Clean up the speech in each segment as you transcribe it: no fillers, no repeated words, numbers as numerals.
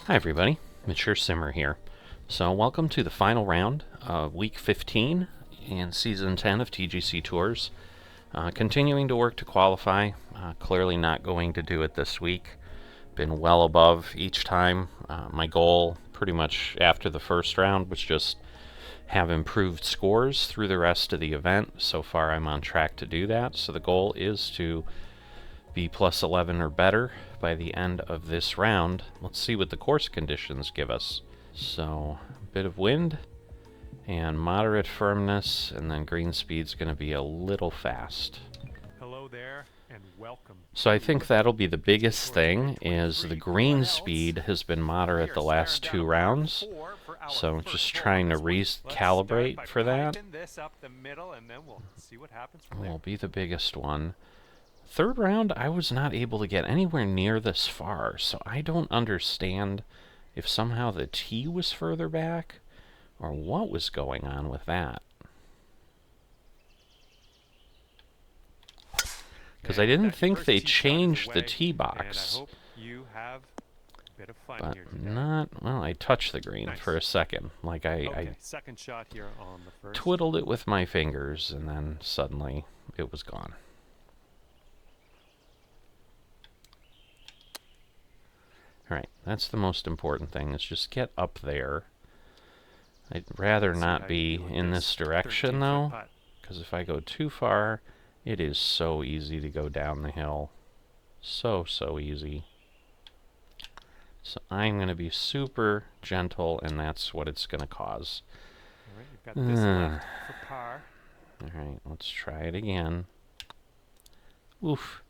Hi everybody, Mature Simmer here. So welcome to the final round of week 15 in season 10 of TGC Tours. Continuing to work to qualify, clearly not going to do it this week. Been well above each time. My goal pretty much after the first round was just have improved scores through the rest of the event. So far I'm on track to do that, so the goal is to be plus 11 or better by the end of this round. Let's see what the course conditions give us. So, a bit of wind and moderate firmness, and then green speed's going to be a little fast. Hello there and welcome. So I think that'll be the biggest thing, is the green speed has been moderate the last two rounds. So just trying to recalibrate for that. Will be the biggest one. Third round, I was not able to get anywhere near this far, so I don't understand if somehow the tee was further back or what was going on with that. Because I didn't think they changed the tee box. But not, well, I touched the green for a second. Like I twiddled it with my fingers, and then suddenly it was gone. Alright, that's the most important thing, is just get up there. I'd rather not be in this direction, though, because if I go too far, it is so easy to go down the hill. So easy. So I'm going to be super gentle, and that's what it's going to cause. Alright, you've got this left for par. Alright, let's try it again. Oof.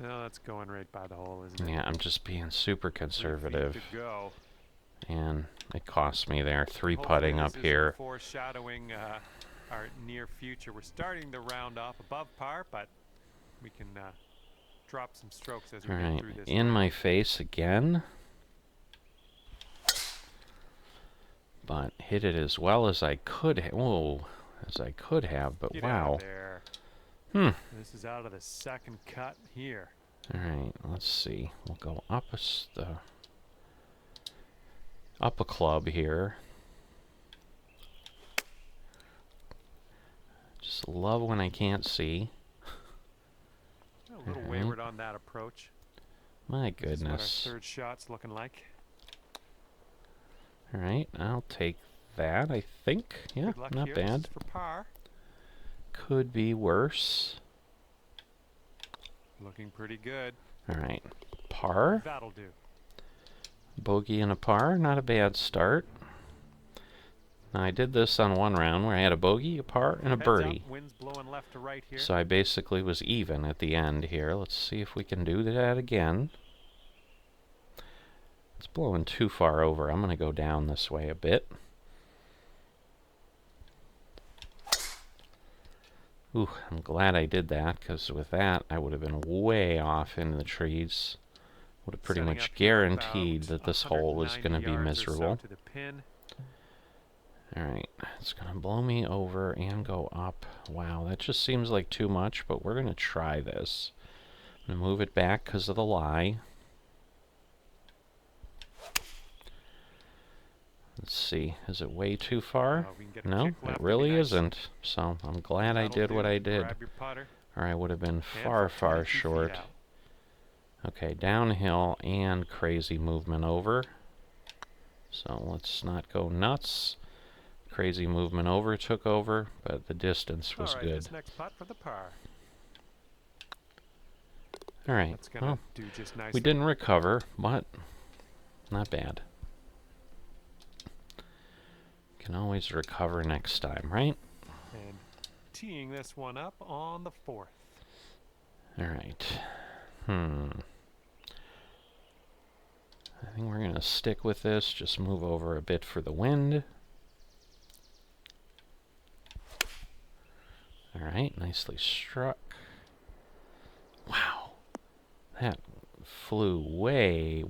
No, that's going right by the hole, isn't it? Yeah, I'm just being super conservative. And it cost me there. Three putting up here. Foreshadowing our near future. We're starting the round off above par, but we can drop some strokes as we get through this. In my face again. But hit it as well as I could have. Whoa, as I could have, but wow. This is out of the second cut here. Alright, let's see. We'll go up a club here. Just love when I can't see. A little wayward on that approach. My goodness. This is what our third shot's looking like. Alright, I'll take that, I think. Yeah, not bad. For par. Could be worse. Looking pretty good. Alright, par. That'll do. Bogey and a par, not a bad start. Now I did this on one round where I had a bogey, a par, and a birdie. Wind's blowing left to right here. So I basically was even at the end here. Let's see if we can do that again. It's blowing too far over. I'm going to go down this way a bit. Ooh, I'm glad I did that, because with that, I would have been way off in the trees. Would have pretty much guaranteed that this hole was going to be miserable. Alright, it's going to blow me over and go up. Wow, that just seems like too much, but we're going to try this. I'm going to move it back because of the lie. Let's see, is it way too far? No, it really isn't. So I'm glad I did what I did. Or I would have been far short. Okay, downhill and crazy movement over. So let's not go nuts. Crazy movement over took over, but the distance was good. This next putt for the par. Alright, well, we didn't recover, but not bad. Can always recover next time, right? And teeing this one up on the 4th. Alright. I think we're going to stick with this. Just move over a bit for the wind. Alright, nicely struck. Wow. That flew way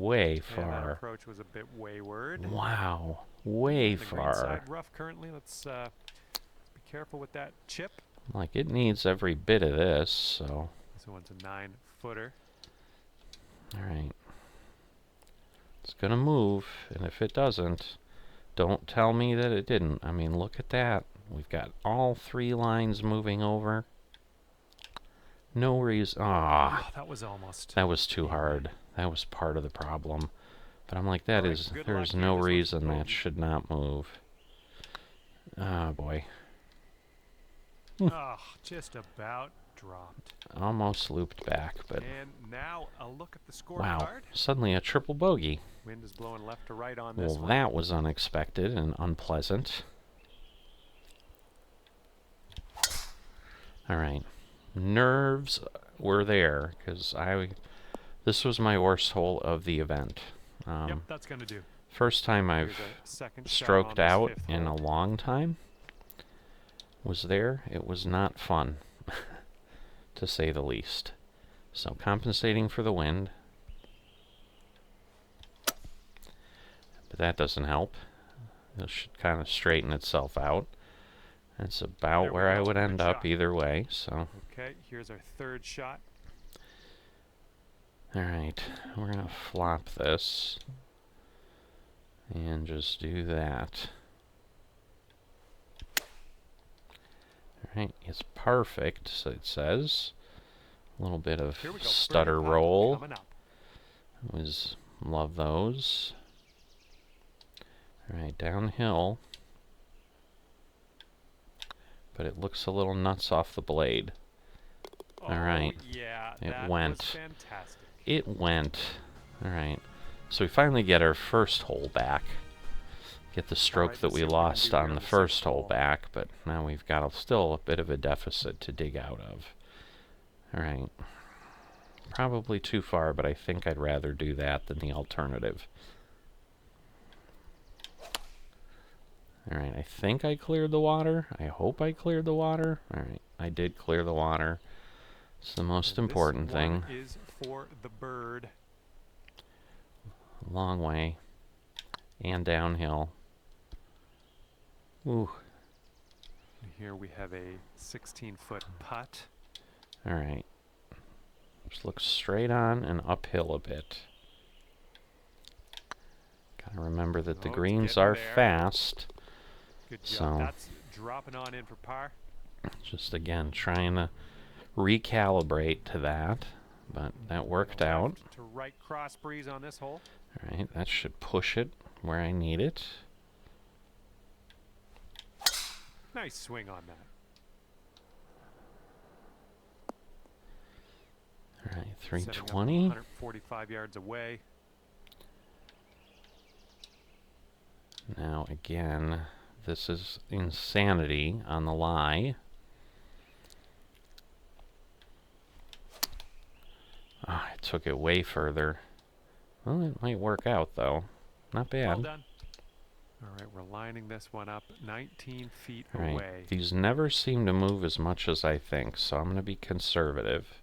far. Yeah, that approach was a bit wayward. Wow. Way far. Side rough currently. Let's be careful with that chip. Like, it needs every bit of this, so. This one's a 9-footer. Alright. It's gonna move, and if it doesn't, don't tell me that it didn't. I mean, look at that. We've got all 3 lines moving over. No reason. Ah, Oh, that was almost. that was too hard. That was part of the problem. But I'm like, that All right, is, good there's luck no here. This one's reason that bogey. should not move. Ah, boy. Oh, just about dropped. Almost looped back, but And now a look at the wow. scorecard. Suddenly a triple bogey. Wind is blowing left to right on this Well, one. that was unexpected and unpleasant. All right. Nerves were there, because this was my worst hole of the event. Yep, that's going to do. First time Here's I've a second shot stroked on this out fifth in a hole. long time. Was there. It was not fun, to say the least. So compensating for the wind. But that doesn't help. It should kind of straighten itself out. That's about There we where I go. would end Good up shot. either way, so. Okay, here's our third shot. Alright, we're gonna flop this. And just do that. Alright, it's perfect, so it says. A little bit of Here we go. stutter Birdie putt roll. coming up. Love those. Alright, downhill. But it looks a little nuts off the blade. Oh, Alright. yeah, It that went. was fantastic. It went. Alright. So we finally get our first hole back. Get the stroke Alright, that let's we see what we can lost do here on on the the first sixth hole hole. back, but now we've got still a bit of a deficit to dig out of. Alright. Probably too far, but I think I'd rather do that than the alternative. Alright, I think I cleared the water. I hope I cleared the water. Alright, I did clear the water. It's the most And important this thing. one is for the bird. Long way. And downhill. Ooh. Here we have a 16-foot putt. Alright. Just look straight on and uphill a bit. Gotta remember that the Oh, it's greens getting are there. fast. Good So- job. That's dropping on in for par. Just again trying to recalibrate to that. But that worked out. Left to right cross breeze on this hole. Alright, that should push it where I need it. Nice swing on that. Alright, Setting up 320. 145 yards away. Now again, this is insanity on the lie. Ah, I took it way further. Well, it might work out though. Not Well bad. done. All right, we're lining this one up 19 feet Alright, away. these never seem to move as much as I think, so I'm going to be conservative.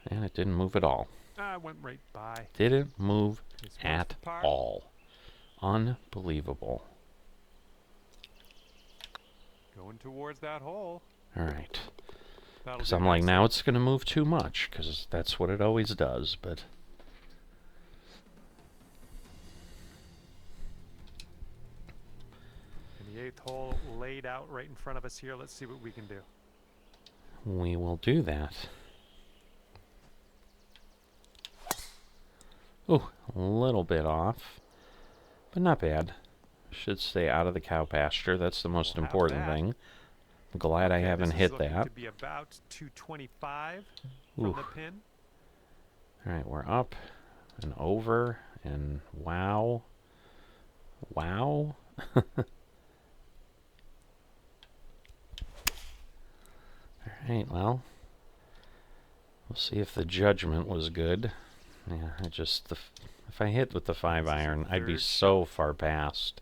And it didn't move at all. I went right by. Didn't move This one's at for par. all. Unbelievable. Going towards that hole. Alright. That'll Because do I'm like, nicely. now it's going to move too much, because that's what it always does, but... And the 8th hole laid out right in front of us here. Let's see what we can do. We will do that. Ooh, a little bit off, but not bad. Should stay out of the cow pasture. That's the most We'll have important that. thing. I'm glad I Okay, haven't this is hit looking that. to be about 225 from Ooh. the pin. Alright, we're up and over and wow. Wow. Alright, well. We'll see if the judgment was good. Yeah, if I hit with the 5-iron, I'd be third so far past.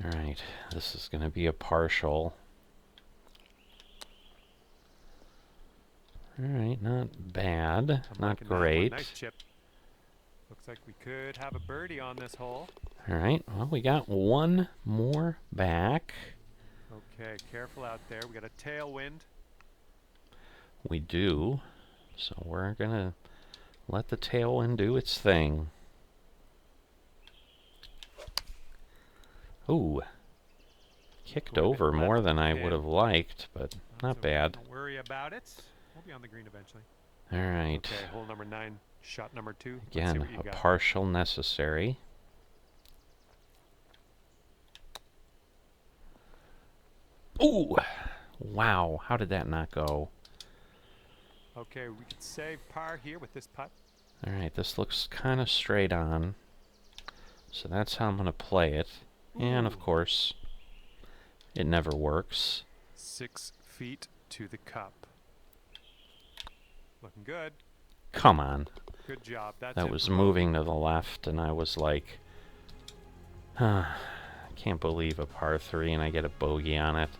Alright, this is going to be a partial. Alright, not bad, I'm not liking that one. great. Nice chip. Looks like we could have a birdie on this hole. Alright, well, we got one more back. Okay, careful out there. We got a tailwind. We do. So we're gonna let the tailwind do its thing. Ooh. Kicked over more than I would have liked, but not bad. Don't worry about it. We'll be on the green eventually. All right. Okay, hole number 9, shot number 2. Again, a partial necessary. Ooh! Wow, how did that not go? Okay, we can save par here with this putt. All right, this looks kind of straight on. So that's how I'm going to play it. And of course, it never works. 6 feet to the cup. Looking good. Come on. Good job. That was moving to the left, and I was like, I can't believe a par 3 and I get a bogey on it.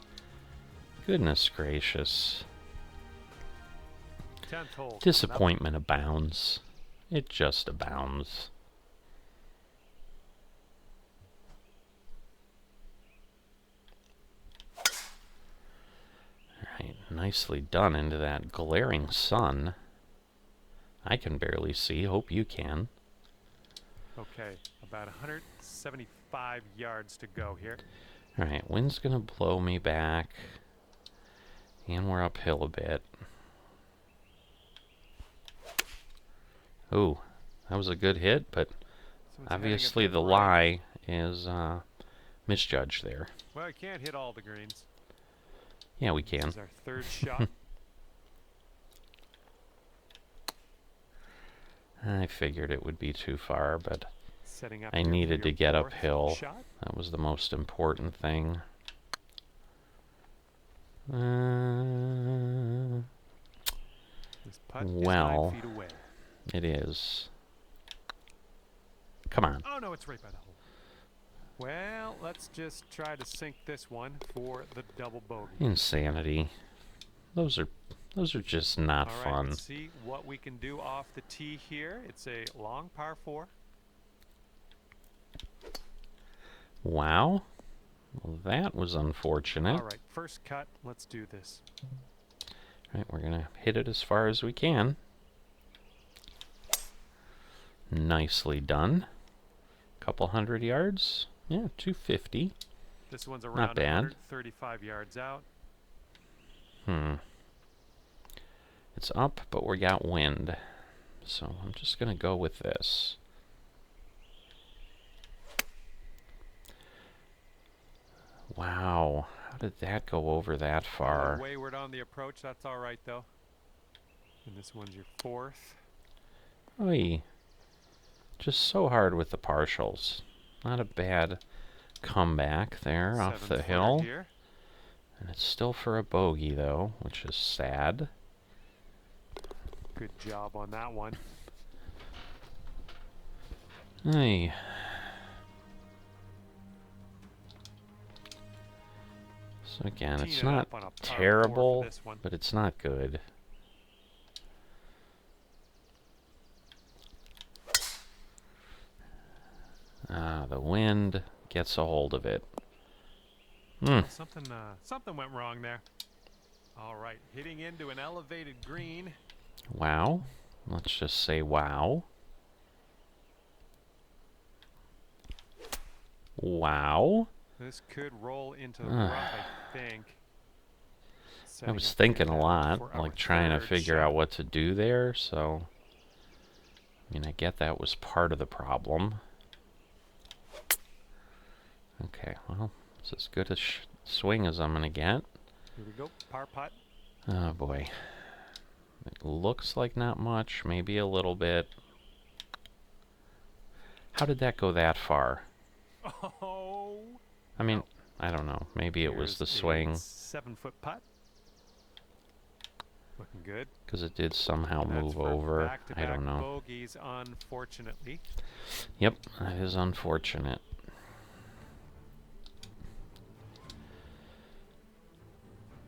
Goodness gracious. 10th hole. Disappointment abounds. It just abounds. Alright, nicely done into that glaring sun. I can barely see. Hope you can. Okay, about 175 yards to go here. Alright, wind's gonna blow me back. And we're uphill a bit. Ooh, that was a good hit, but obviously the lie is misjudged there. Well, you can't hit all the greens. Yeah, we can. This is our 3rd shot. I figured it would be too far, but Setting up I needed to get uphill. Shot. That was the most important thing. This putt well, is 9 feet away. It is. Come on. Oh no, it's right by the hole. Well, let's just try to sink this one for the double bogey. Insanity. Those are just not All right, fun. let's see what we can do off the tee here. It's a long par 4. Wow. Well, that was unfortunate. All right, first cut. Let's do this. All right, we're gonna hit it as far as we can. Nicely done. Couple 100 yards. Yeah, 250. This one's around Not bad. 135 yards out. It's up, but we got wind. So I'm just going to go with this. Wow. How did that go over that far? Wayward on the approach. That's all right, though. And this one's your 4th. Oy. Just so hard with the partials. Not a bad comeback there off the hill. Here. And it's still for a bogey, though, which is sad. Good job on that one. Hey. So again, it's not terrible, but it's not good. The wind gets a hold of it. Something went wrong there. All right, hitting into an elevated green. Wow. Let's just say wow. Wow. This could roll into the rough, I think. I was thinking a lot, like trying to figure out what to do there, so... I mean, I get that was part of the problem. Okay, well, it's as good a swing as I'm going to get. Here we go, par putt. Oh boy. It looks like not much, maybe a little bit. How did that go that far? Oh! I mean, I don't know. Maybe it was the swing. 7-foot putt. Looking good. Because it did somehow move over. I don't know. Bogeys, unfortunately. Yep, that is unfortunate.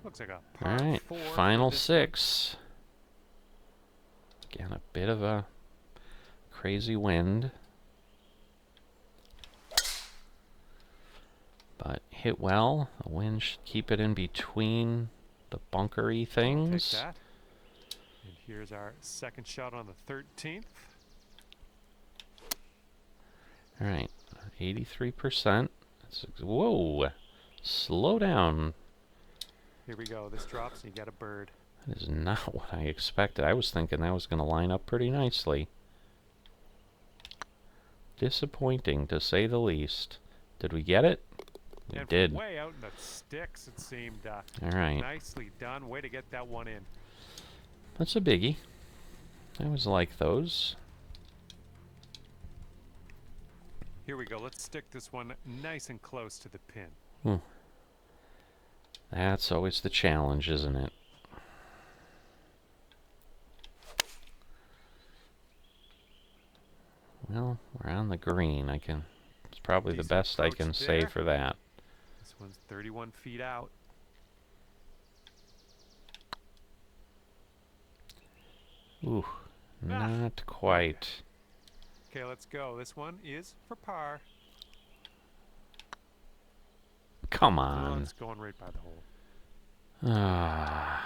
Looks like a par Alright, 4 final 6. Again, a bit of a crazy wind. But hit well. The wind should keep it in between the bunkery things. Take that. And Here's our second shot on the 13th. All right, 83%. Whoa, slow down. Here we go. This drops and you get a bird. That is not what I expected. I was thinking that was going to line up pretty nicely. Disappointing, to say the least. Did we get it? We And did. Way out in the sticks, it seemed. All right. Nicely done. Way to get that one in. That's a biggie. I always like those. Here we go. Let's stick this one nice and close to the pin. That's always the challenge, isn't it? Well, we're on the green. It's probably the best I can say for that. This one's 31 feet out. Ooh, not quite. Okay, let's go. This one is for par. Come Oh, on. it's going right by the hole. Ah.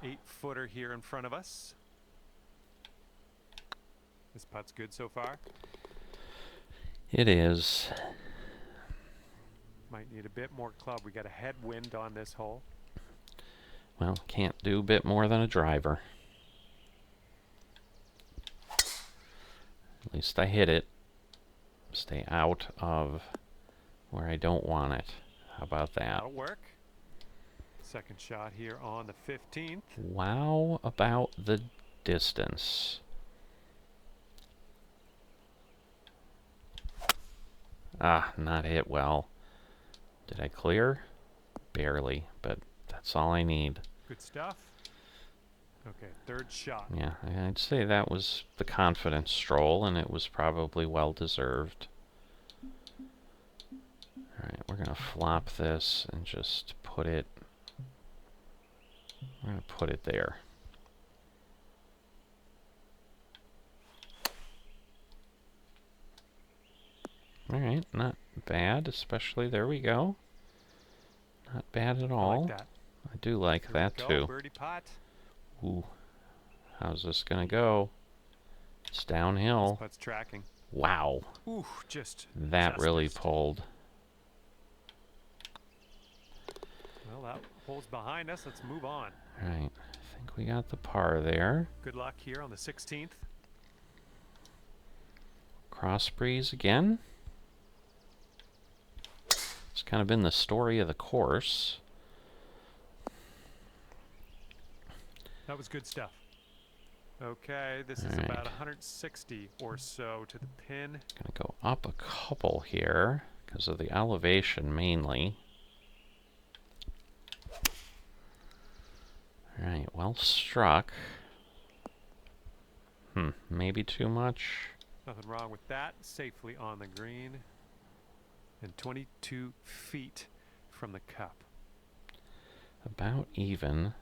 8-footer here in front of us. This putt's good so far. It is. Might need a bit more club. We got a headwind on this hole. Well, can't do a bit more than a driver. At least I hit it. Stay out of where I don't want it. How about that? That'll work. Second shot here on the 15th. Wow about the distance. Ah, not hit well. Did I clear? Barely, but that's all I need. Good stuff. Okay, third shot. Yeah, I'd say that was the confidence stroll, and it was probably well deserved. Alright, we're going to flop this and just put it... We're going to put it there. Alright, not bad, especially, there we go. Not bad at all. I like that. I do like that too. Birdie pot. Ooh, how's this gonna go? It's downhill. This putt's tracking. Wow. Ooh, just Really missed. pulled. Well, that hole's behind us. Let's move on. Alright, I think we got the par there. Good luck here on the 16th. Cross breeze again. It's kind of been the story of the course. That was good stuff. Okay, this is about 160 or so to the pin. Gonna go up a couple here because of the elevation mainly. Alright, well struck. Maybe too much. Nothing wrong with that. Safely on the green. And 22 feet from the cup. About even.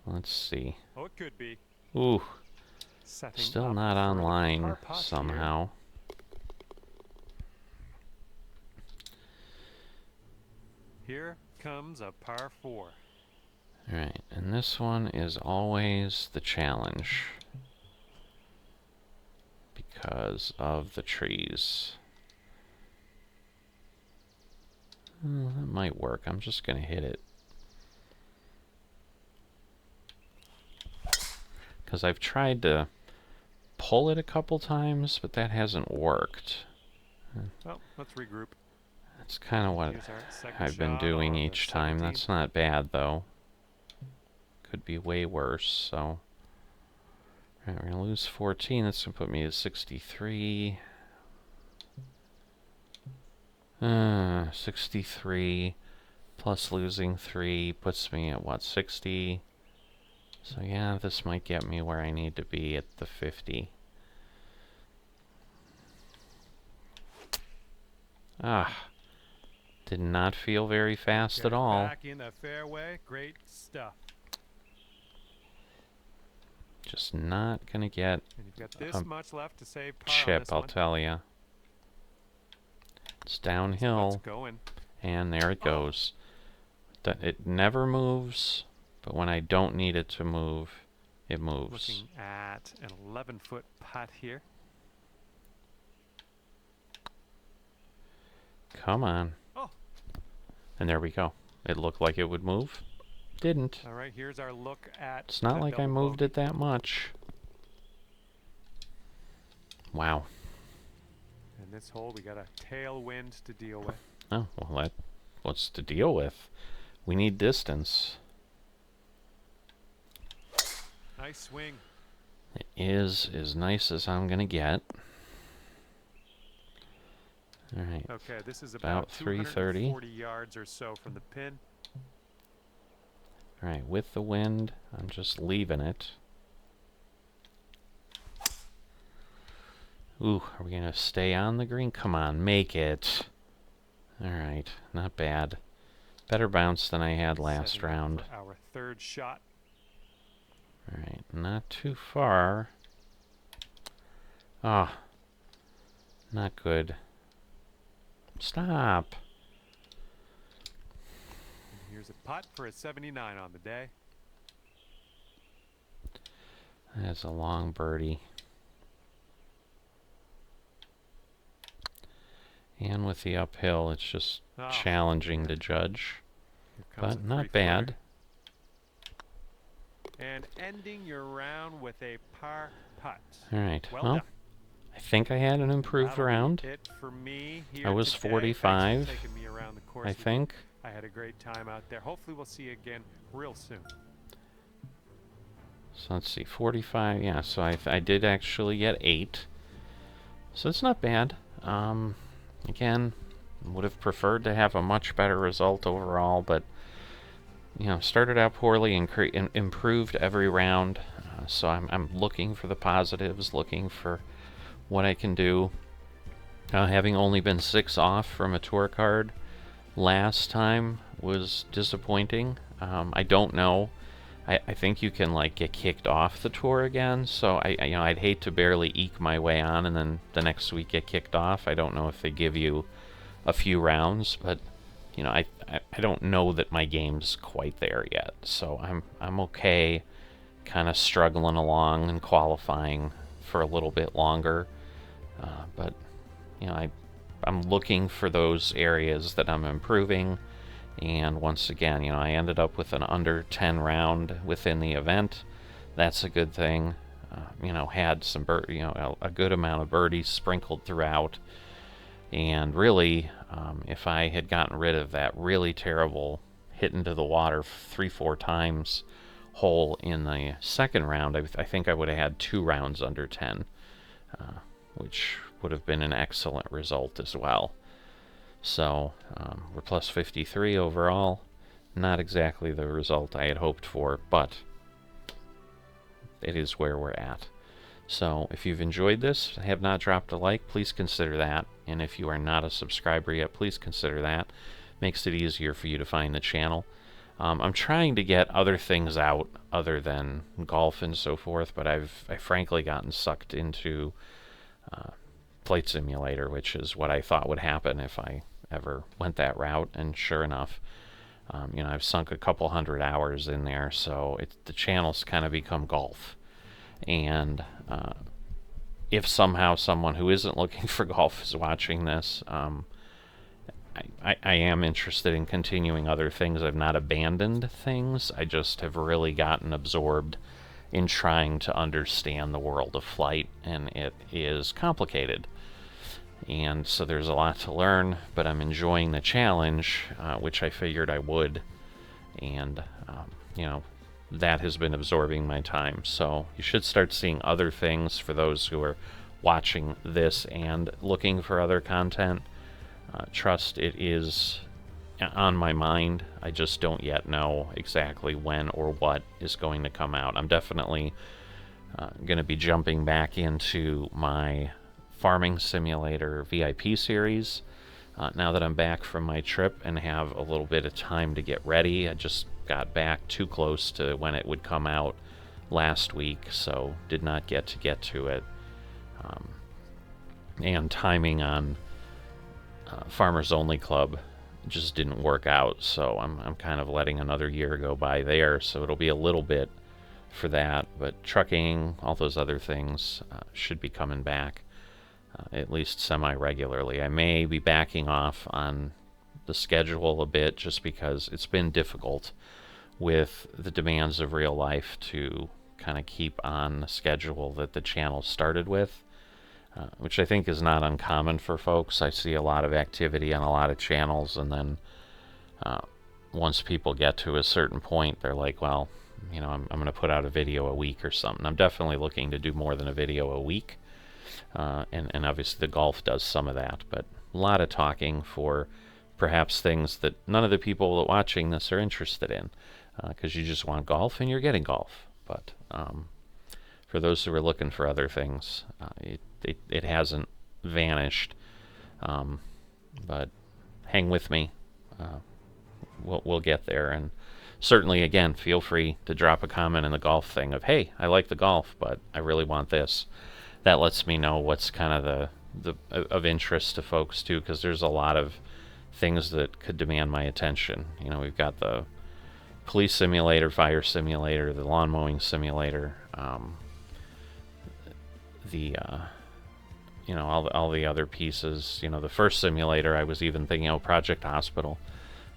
Let's see. Oh, it could be. Ooh, Setting still up not for a online par putt somehow. Here comes a par 4. Alright, and this one is always the challenge because of the trees. Oh, that might work. I'm just going to hit it. Because I've tried to pull it a couple times, but that hasn't worked. Well, let's regroup. That's kind of what Here's our second I've been shot doing on the each time. 17th. That's not bad, though. Could be way worse, so... Alright, we're going to lose 14. That's going to put me at 63. 63 plus losing 3 puts me at, what, 60? So yeah, this might get me where I need to be at the 50. Ah, did not feel very fast at all. Back in the fairway. Great stuff. Just not gonna get And you've got this much left to save par on chip, this I'll one. tell ya. It's Let's downhill, going. and there it goes. It never moves, but when I don't need it to move, it moves. Looking at an 11-foot putt here. Come on. Oh. And there we go. It looked like it would move. Didn't. All right, here's our look at It's not the like I double moved bogey. it that much. Wow. And this hole, we got a tailwind to deal with. Oh, well, what's to deal with? We need distance. Nice swing. It is as nice as I'm going to get. All right. Okay, this is about 330. 240 yards or so from the pin. All right, with the wind, I'm just leaving it. Ooh, are we going to stay on the green? Come on, make it. All right, not bad. Better bounce than I had last Setting up round. for our third shot. All right, not too far. Ah, not good. Stop. And here's a putt for a 79 on the day. That's a long birdie. And with the uphill, it's just challenging to judge. But not bad. And ending your round with a par putt. All right. Well Well, done. I think I had an improved That'll be round. it for me here I was today. 45, Thanks for taking me around the course I with think. you. I had a great time out there. Hopefully we'll see you again real soon. So let's see, 45. Yeah, so I did actually get 8. So it's not bad. Again, would have preferred to have a much better result overall, but you know, started out poorly and improved every round. So I'm looking for the positives, looking for what I can do. Having only been 6 off from a tour card last time was disappointing. I don't know. I think you can like get kicked off the tour again, so I'd hate to barely eke my way on and then the next week get kicked off. I don't know if they give you a few rounds, but you know, I don't know that my game's quite there yet. So I'm okay, kind of struggling along and qualifying for a little bit longer. But you know, I'm looking for those areas that I'm improving. And once again, you know, I ended up with an under 10 round within the event. That's a good thing. You know, had some a good amount of birdies sprinkled throughout. And really, if I had gotten rid of that really terrible hit into the water 3-4 times hole in the second round, I think I would have had 2 rounds under 10, which would have been an excellent result as well. So we're plus 53 overall. Not exactly the result I had hoped for, but it is where we're at. So if you've enjoyed this, have not dropped a like, please consider that. And if you are not a subscriber yet, please consider that. Makes it easier for you to find the channel. I'm trying to get other things out other than golf and so forth, but I've frankly gotten sucked into Flight Simulator, which is what I thought would happen if I ever went that route, and sure enough, you know, I've sunk a couple 100 hours in there, so the channel's kind of become golf. And if somehow someone who isn't looking for golf is watching this, I am interested in continuing other things. I've not abandoned things. I just have really gotten absorbed in trying to understand the world of flight, and it is complicated. And so there's a lot to learn, but I'm enjoying the challenge, which I figured I would. And, you know, that has been absorbing my time. So you should start seeing other things for those who are watching this and looking for other content. Trust, it is on my mind. I just don't yet know exactly when or what is going to come out. I'm definitely going to be jumping back into my Farming Simulator VIP series now that I'm back from my trip and have a little bit of time to get ready. I just got back too close to when it would come out last week, so did not get to it. And timing on Farmers Only Club just didn't work out. So I'm kind of letting another year go by there. So it'll be a little bit for that, but trucking, all those other things should be coming back at least semi-regularly. I may be backing off on the schedule a bit just because it's been difficult with the demands of real life to kind of keep on the schedule that the channel started with, which I think is not uncommon for folks. I see a lot of activity on a lot of channels, and then once people get to a certain point, they're like, well, you know, I'm going to put out a video a week or something. I'm definitely looking to do more than a video a week, and obviously the golf does some of that, but a lot of talking for perhaps things that none of the people that watching this are interested in, because you just want golf and you're getting golf. But for those who are looking for other things, it hasn't vanished. But hang with me. We'll get there. And certainly, again, feel free to drop a comment in the golf thing of, hey, I like the golf, but I really want this. That lets me know what's kind of the of interest to folks too, because there's a lot of things that could demand my attention. You know, we've got the police simulator, fire simulator, the lawn mowing simulator, you know, all the other pieces. You know, the first simulator, I was even thinking, oh, Project Hospital.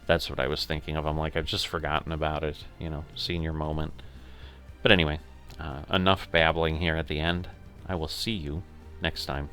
That's what I was thinking of. I'm like, I've just forgotten about it. You know, senior moment. But anyway, enough babbling here at the end. I will see you next time.